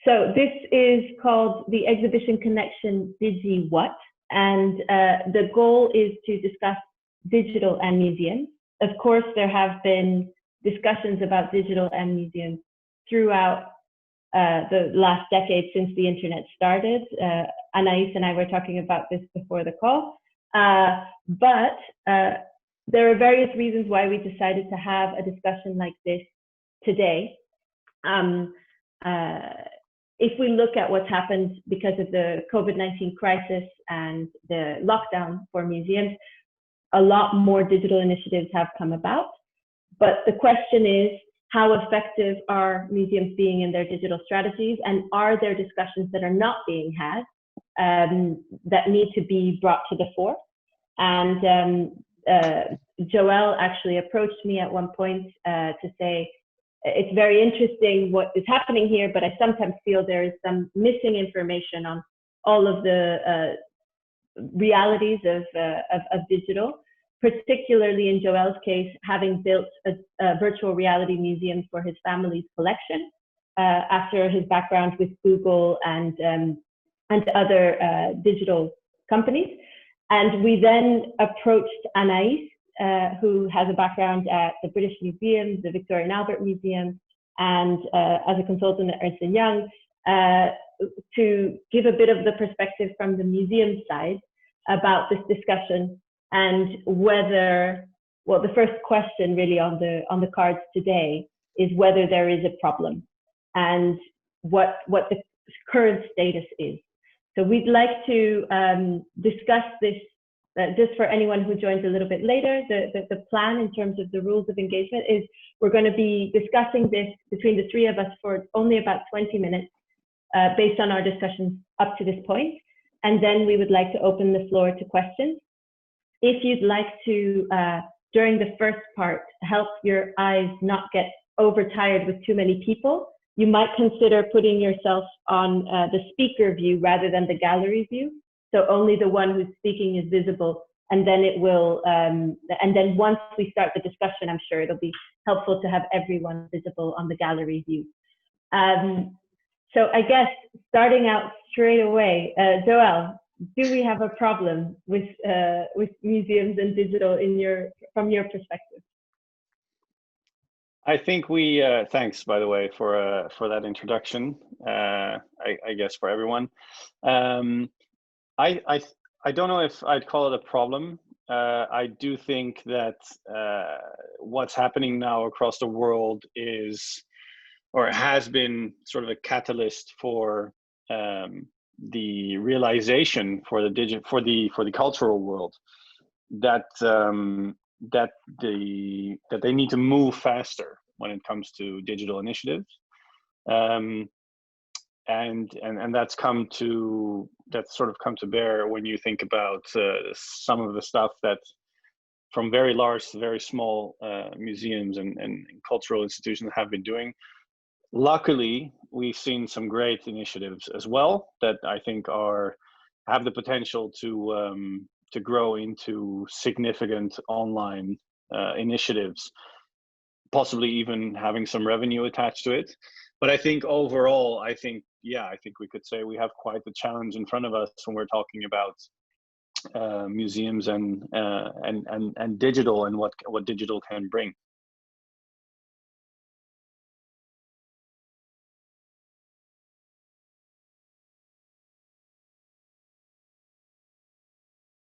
So this is called the Exhibition Connection Digi-what, and the goal is to discuss digital and museums. Of course, there have been discussions about digital and museums throughout the last decade since the internet started. Anaïs and I were talking about this before the call, but there are various reasons why we decided to have a discussion like this today. If we look at what's happened because of the COVID-19 crisis and the lockdown for museums, a lot more digital initiatives have come about. But the question is, how effective are museums being in their digital strategies? And are there discussions that are not being had that need to be brought to the fore? And Joël actually approached me at one point to say, it's very interesting what is happening here, but I sometimes feel there is some missing information on all of the realities of digital, particularly in Joël's case, having built a virtual reality museum for his family's collection after his background with Google and other digital companies. And we then approached Anaïs, who has a background at the British Museum, the Victoria and Albert Museum, and as a consultant at Ernst & Young, to give a bit of the perspective from the museum side about this discussion and whether, well, the first question really on the cards today is whether there is a problem and what the current status is. So we'd like to discuss this. Just for anyone who joins a little bit later, the plan in terms of the rules of engagement is we're going to be discussing this between the three of us for only about 20 minutes based on our discussions up to this point. And then we would like to open the floor to questions. If you'd like to, during the first part, help your eyes not get overtired with too many people, you might consider putting yourself on the speaker view rather than the gallery view. So only the one who's speaking is visible, and then it will, and then once we start the discussion, I'm sure it'll be helpful to have everyone visible on the gallery view. So I guess starting out straight away, Joël, do we have a problem with museums and digital from your perspective? I think we, thanks by the way for that introduction, I guess for everyone. I don't know if I'd call it a problem. I do think that what's happening now across the world is, or has been, sort of a catalyst for the realization for the cultural world that they need to move faster when it comes to digital initiatives. And that's sort of come to bear when you think about some of the stuff that from very large to very small museums and cultural institutions have been doing. Luckily, we've seen some great initiatives as well that I think have the potential to grow into significant online initiatives, possibly even having some revenue attached to it. But I think overall, I think we could say we have quite the challenge in front of us when we're talking about museums and digital and what digital can bring.